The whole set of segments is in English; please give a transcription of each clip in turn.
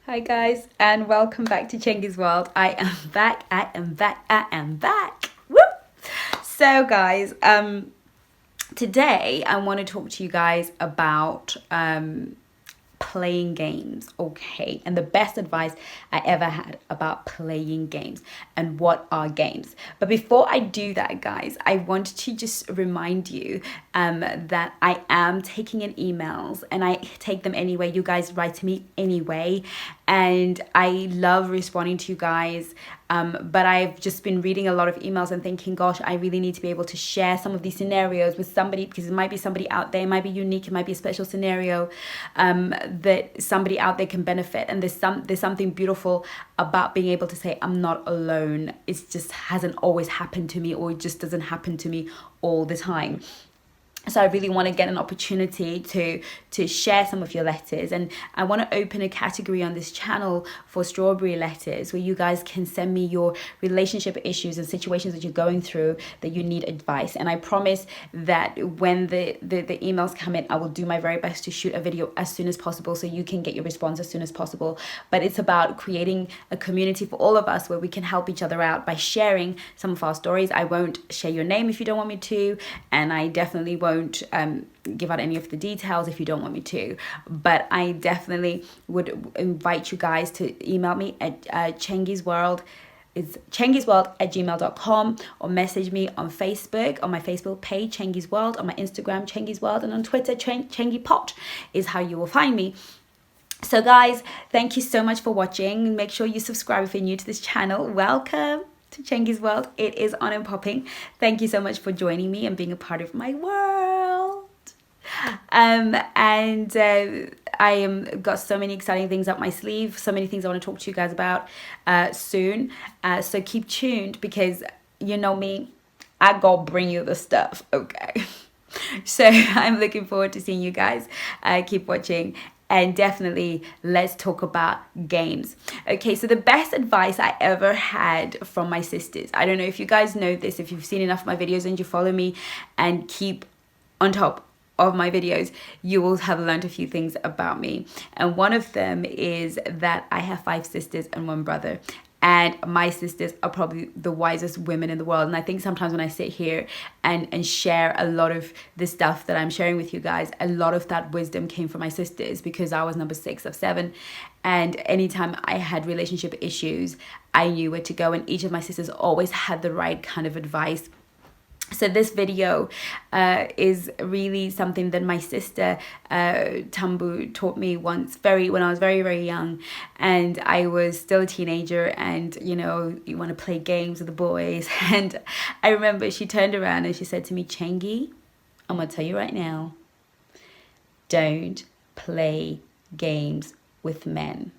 Hi guys, and welcome back to Chengi's World. I am back. I am back. Woo! So guys, today I want to talk to you guys about playing games, okay? And the best advice I ever had about playing games and what are games. But before I do that, guys, I want to just remind you that I am taking in emails and I take them anyway. You guys write to me anyway. And I love responding to you guys. But I've just been reading a lot of emails and thinking, gosh, I really need to be able to share some of these scenarios with somebody, because it might be somebody out there, it might be unique, it might be a special scenario that somebody out there can benefit. And there's something beautiful about being able to say, I'm not alone. It just hasn't always happened to me, or it just doesn't happen to me all the time. So I really want to get an opportunity to share some of your letters, and I want to open a category on this channel for strawberry letters, where you guys can send me your relationship issues and situations that you're going through that you need advice. And I promise that when the emails come in, I will do my very best to shoot a video as soon as possible so you can get your response as soon as possible. But it's about creating a community for all of us where we can help each other out by sharing some of our stories. I won't share your name if you don't want me to, and I definitely won't give out any of the details if you don't want me to, but I definitely would invite you guys to email me at chengisworld is chengisworld@gmail.com, or message me on Facebook, on my Facebook page Chengi's World, on my Instagram Chengi's World, and on Twitter Chengi Pot is how you will find me. So guys, thank you so much for watching. Make sure you subscribe if you're new to this channel. Welcome to Chengi's World. It is on and popping. Thank you so much for joining me and being a part of my world. I am got so many exciting things up my sleeve, so many things I want to talk to you guys about soon. So keep tuned, because you know me, I go bring you the stuff, okay? So I'm looking forward to seeing you guys. Keep watching. And definitely, let's talk about games. Okay, so the best advice I ever had from my sisters. I don't know if you guys know this, if you've seen enough of my videos and you follow me and keep on top of my videos, you will have learned a few things about me. And one of them is that I have 5 sisters and 1 brother. And my sisters are probably the wisest women in the world. And I think sometimes when I sit here and share a lot of the stuff that I'm sharing with you guys, a lot of that wisdom came from my sisters, because I was number 6 of 7. And anytime I had relationship issues, I knew where to go. And each of my sisters always had the right kind of advice. So this video is really something that my sister Tambu taught me once, when I was very, very young, and I was still a teenager, and you know, you want to play games with the boys. And I remember she turned around and she said to me, Chengi, I'm gonna tell you right now, don't play games with men,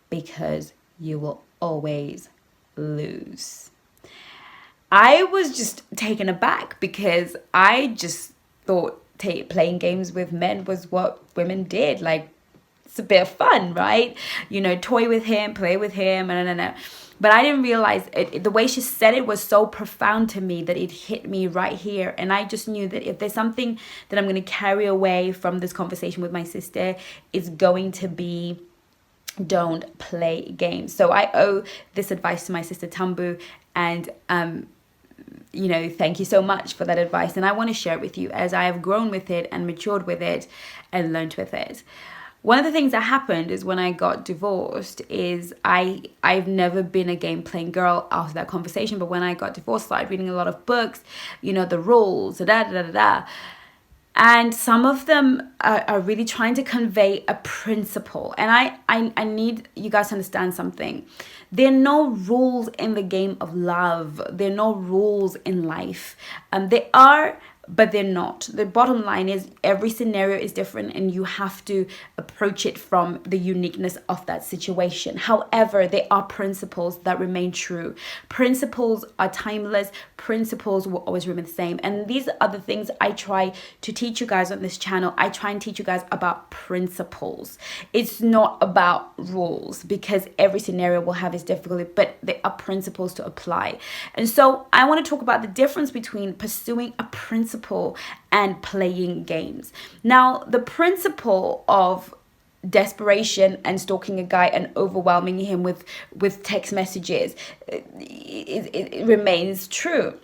because you will always lose. I was just taken aback, because I just thought playing games with men was what women did. Like, it's a bit of fun, right? You know, toy with him, play with him, and. But I didn't realize it. The way she said it was so profound to me that it hit me right here. And I just knew that if there's something that I'm going to carry away from this conversation with my sister, it's going to be, don't play games. So I owe this advice to my sister Tambu, and you know, thank you so much for that advice. And I want to share it with you as I have grown with it and matured with it and learned with it. One of the things that happened is when I got divorced is I've never been a game playing girl after that conversation. But when I got divorced, I started reading a lot of books, you know, the rules, da. And some of them are really trying to convey a principle. And I need you guys to understand something. There are no rules in the game of love. There are no rules in life. There are, but they're not. The bottom line is every scenario is different, and you have to approach it from the uniqueness of that situation. However, there are principles that remain true. Principles are timeless. Principles will always remain the same. And these are the things I try to teach you guys on this channel. I try and teach you guys about principles. It's not about rules, because every scenario will have its difficulty, but there are principles to apply. And so I want to talk about the difference between pursuing a principle and playing games. Now, the principle of desperation and stalking a guy and overwhelming him with text messages, it remains true.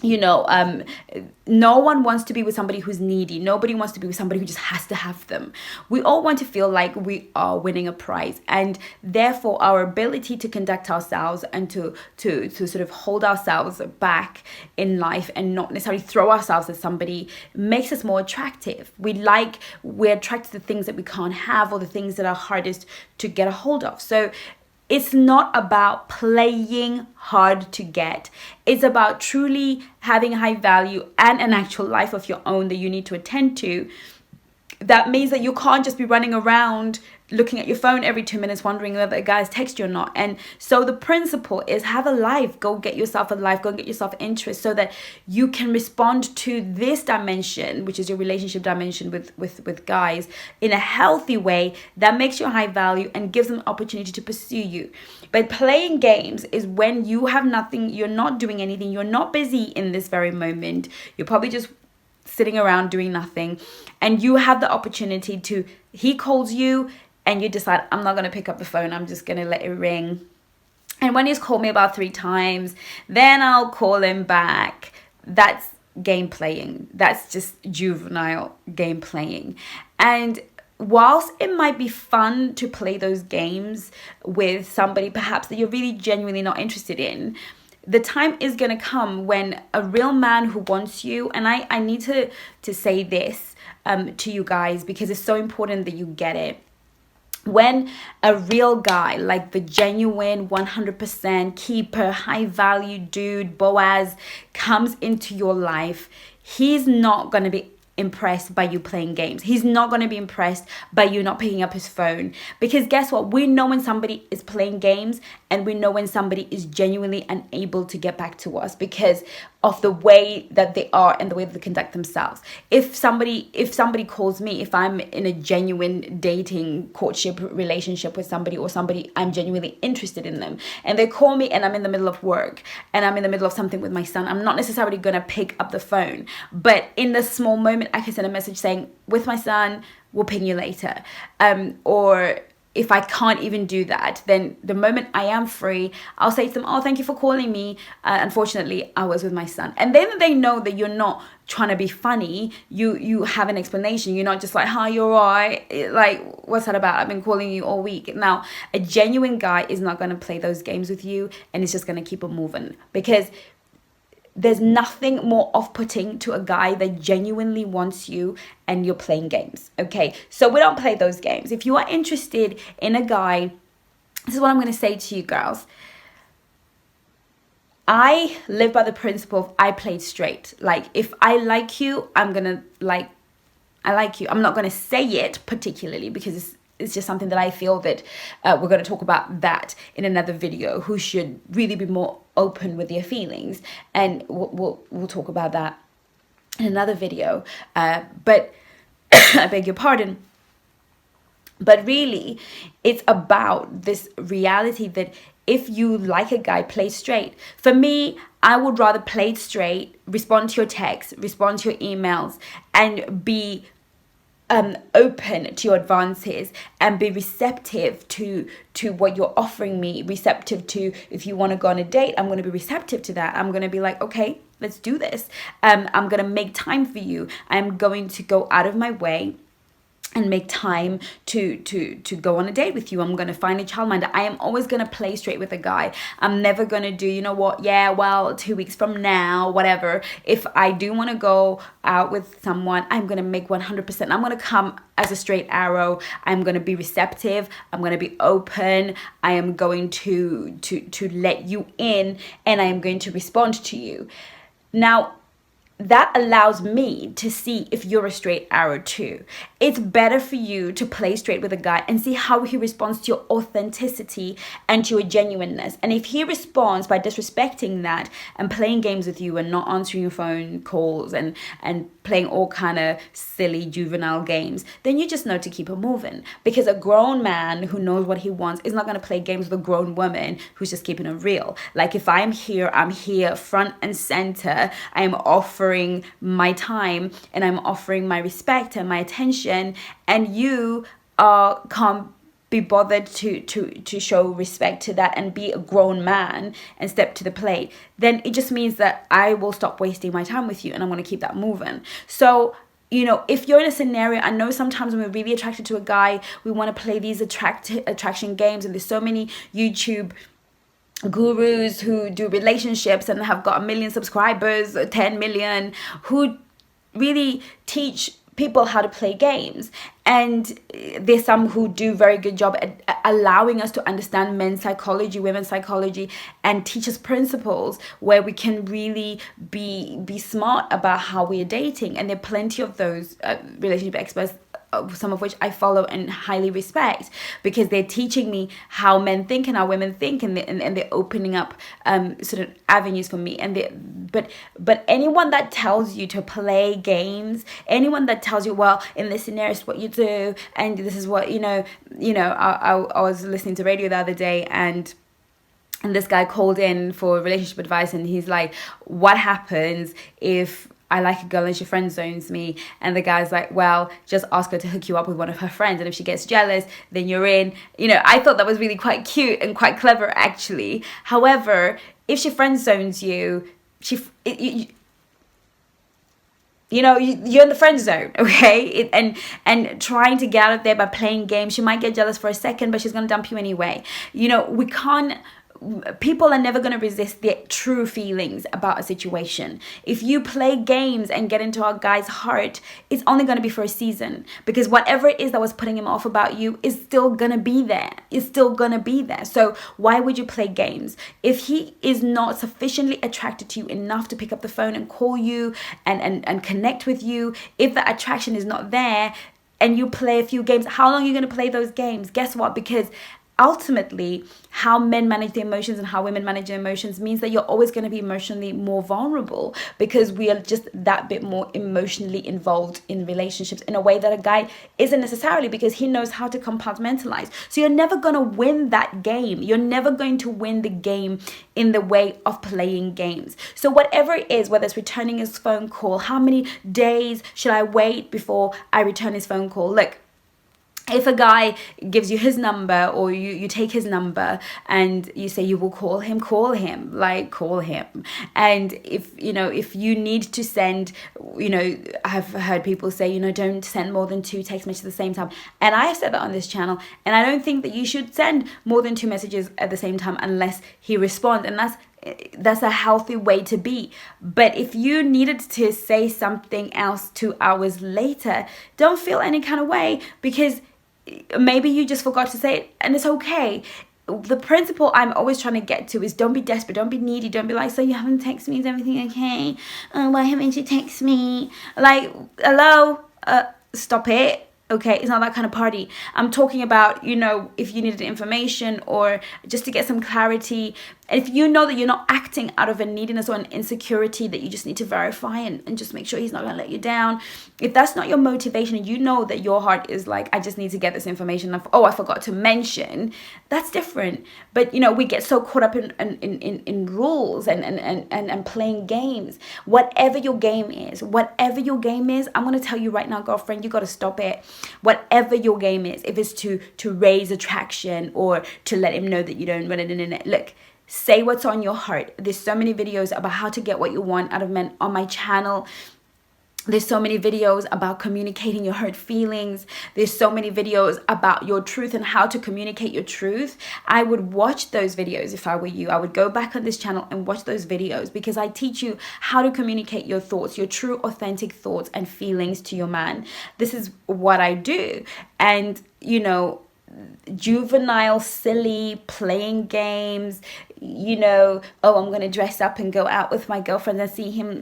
No one wants to be with somebody who's needy. Nobody wants to be with somebody who just has to have them. We all want to feel like we are winning a prize, and therefore our ability to conduct ourselves and to sort of hold ourselves back in life and not necessarily throw ourselves at somebody makes us more attractive. We're attracted to the things that we can't have, or the things that are hardest to get a hold of. So it's not about playing hard to get. It's about truly having high value and an actual life of your own that you need to attend to. That means that you can't just be running around looking at your phone every 2 minutes wondering whether a guy's text you or not. And so the principle is, have a life. Go get yourself a life. Go get yourself interest so that you can respond to this dimension, which is your relationship dimension with guys, in a healthy way that makes you high value and gives them opportunity to pursue you. But playing games is when you have nothing, you're not doing anything, you're not busy in this very moment. You're probably just sitting around doing nothing, and you have the opportunity to, he calls you and you decide, I'm not going to pick up the phone, I'm just going to let it ring. And when he's called me about 3 times, then I'll call him back. That's game playing. That's just juvenile game playing. And whilst it might be fun to play those games with somebody perhaps that you're really genuinely not interested in, the time is going to come when a real man who wants you, and I need to say this to you guys because it's so important that you get it. When a real guy, like the genuine 100% keeper, high value dude, Boaz, comes into your life, he's not going to be impressed by you playing games. He's not going to be impressed by you not picking up his phone, because guess what? We know when somebody is playing games, and we know when somebody is genuinely unable to get back to us because of the way that they are and the way that they conduct themselves. If somebody calls me, if I'm in a genuine dating courtship relationship with somebody, or somebody I'm genuinely interested in them, and they call me and I'm in the middle of work and I'm in the middle of something with my son, I'm not necessarily going to pick up the phone. But in the small moment, I can send a message saying, with my son, we'll ping you later. Or if I can't even do that, then the moment I am free, I'll say to them, oh, thank you for calling me. Unfortunately, I was with my son. And then they know that you're not trying to be funny. You have an explanation. You're not just like, hi, you're right. Like, what's that about? I've been calling you all week. Now, a genuine guy is not going to play those games with you, and it's just going to keep on moving, because there's nothing more off-putting to a guy that genuinely wants you and you're playing games. Okay, so we don't play those games. If you are interested in a guy, this is what I'm going to say to you girls. I live by the principle of I played straight. Like, if I like you, I like you. I'm not going to say it particularly because it's just something that I feel that we're going to talk about that in another video, who should really be more open with their feelings, and we'll talk about that in another video. But I beg your pardon. But really, it's about this reality that if you like a guy, play straight. For me, I would rather play straight, respond to your texts, respond to your emails, and be open to your advances, and be receptive to what you're offering me, receptive to, if you want to go on a date, I'm going to be receptive to that. I'm going to be like, okay, let's do this. I'm going to make time for you. I'm going to go out of my way and make time to go on a date with you. I'm going to find a childminder. I am always going to play straight with a guy. I'm never going to do, you know what, yeah, well, 2 weeks from now, whatever. If I do want to go out with someone, I'm going to make 100%. I'm going to come as a straight arrow. I'm going to be receptive. I'm going to be open. I am going to let you in, and I am going to respond to you. Now, that allows me to see if you're a straight arrow too. It's better for you to play straight with a guy and see how he responds to your authenticity and to your genuineness. And if he responds by disrespecting that and playing games with you and not answering your phone calls and playing all kind of silly juvenile games, then you just know to keep it moving. Because a grown man who knows what he wants is not going to play games with a grown woman who's just keeping it real. Like, if I'm here front and center. I am offering my time, and I'm offering my respect and my attention, and you can't be bothered to show respect to that and be a grown man and step to the plate, then it just means that I will stop wasting my time with you and I'm going to keep that moving. So, if you're in a scenario, I know sometimes when we're really attracted to a guy, we want to play these attraction games, and there's so many YouTube gurus who do relationships and have got 1 million subscribers, 10 million, who really teach people how to play games. And there's some who do very good job at allowing us to understand men's psychology, women's psychology, and teach us principles where we can really be smart about how we are dating. And there are plenty of those relationship experts, some of which I follow and highly respect, because they're teaching me how men think and how women think, and they're opening up sort of avenues for me. And but anyone that tells you to play games, anyone that tells you, well, in this scenario, it's what you do, and this is what I was listening to radio the other day, and this guy called in for relationship advice, and he's like, what happens if I like a girl and she friend zones me? And the guy's like, well, just ask her to hook you up with one of her friends, and if she gets jealous, then you're in. I thought that was really quite cute and quite clever, actually. However, if she friend zones you, you're in the friend zone, okay? And trying to get out of there by playing games, she might get jealous for a second, but she's gonna dump you anyway. We can't. People are never going to resist their true feelings about a situation. If you play games and get into a guy's heart, it's only going to be for a season, because whatever it is that was putting him off about you is still going to be there. It's still going to be there. So why would you play games? If he is not sufficiently attracted to you enough to pick up the phone and call you and connect with you, if the attraction is not there and you play a few games, how long are you going to play those games? Guess what? Because ultimately, how men manage their emotions and how women manage their emotions means that you're always going to be emotionally more vulnerable, because we are just that bit more emotionally involved in relationships in a way that a guy isn't necessarily, because he knows how to compartmentalize. So you're never going to win that game. You're never going to win the game in the way of playing games. So whatever it is, whether it's returning his phone call, how many days should I wait before I return his phone call? Look, if a guy gives you his number, or you take his number and you say you will call him, call him. And if you need to send, I've heard people say, don't send more than 2 text messages at the same time. And I have said that on this channel, and I don't think that you should send more than 2 messages at the same time unless he responds. And that's a healthy way to be. But if you needed to say something else 2 hours later, don't feel any kind of way, because maybe you just forgot to say it, and it's okay. The principle I'm always trying to get to is, don't be desperate, don't be needy, don't be like, so you haven't texted me, is everything okay? Why haven't you texted me? Like, hello? Stop it. Okay, it's not that kind of party. I'm talking about, if you needed information or just to get some clarity. And if you know that you're not acting out of a neediness or an insecurity, that you just need to verify and just make sure he's not going to let you down. If that's not your motivation, and you know that your heart is like, I just need to get this information. I forgot to mention. That's different. But, we get so caught up in rules and playing games. Whatever your game is, I'm going to tell you right now, girlfriend, you got to stop it. Whatever your game is, if it's to raise attraction or to let him know that you don't run it in it. Look, say what's on your heart. There's so many videos about how to get what you want out of men on my channel. There's so many videos about communicating your hurt feelings. There's so many videos about your truth and how to communicate your truth. I would watch those videos if I were you. I would go back on this channel and watch those videos, because I teach you how to communicate your thoughts, your true, authentic thoughts and feelings to your man. This is what I do. And, juvenile, silly, playing games, I'm going to dress up and go out with my girlfriend and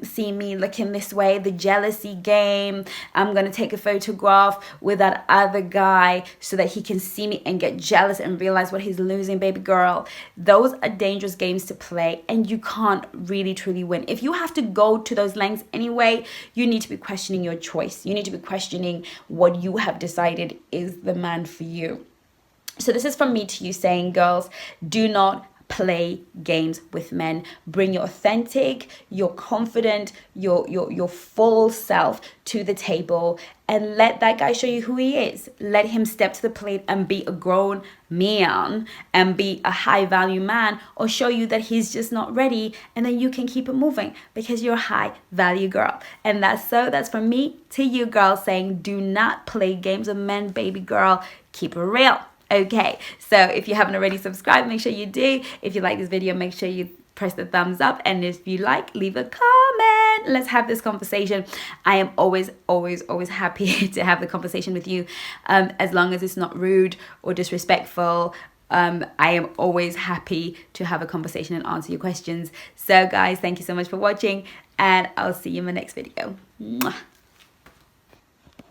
see me looking this way, the jealousy game. I'm going to take a photograph with that other guy so that he can see me and get jealous and realize what he's losing, baby girl. Those are dangerous games to play, and you can't really truly win. If you have to go to those lengths anyway, you need to be questioning your choice. You need to be questioning what you have decided is the man for you. So this is from me to you saying, girls, do not play games with men. Bring your authentic, your confident, your full self to the table, and let that guy show you who he is. Let him step to the plate and be a grown man and be a high value man, or show you that he's just not ready, and then you can keep it moving because you're a high value girl. And that's from me to you, girl, saying do not play games with men, baby girl. Keep it real. Okay, so if you haven't already subscribed, make sure you do. If you like this video, make sure you press the thumbs up, and if you like, leave a comment. Let's have this conversation. I am always happy to have the conversation with you, as long as it's not rude or disrespectful. I am always happy to have a conversation and answer your questions. So guys, thank you so much for watching, and I'll see you in my next video. Mwah.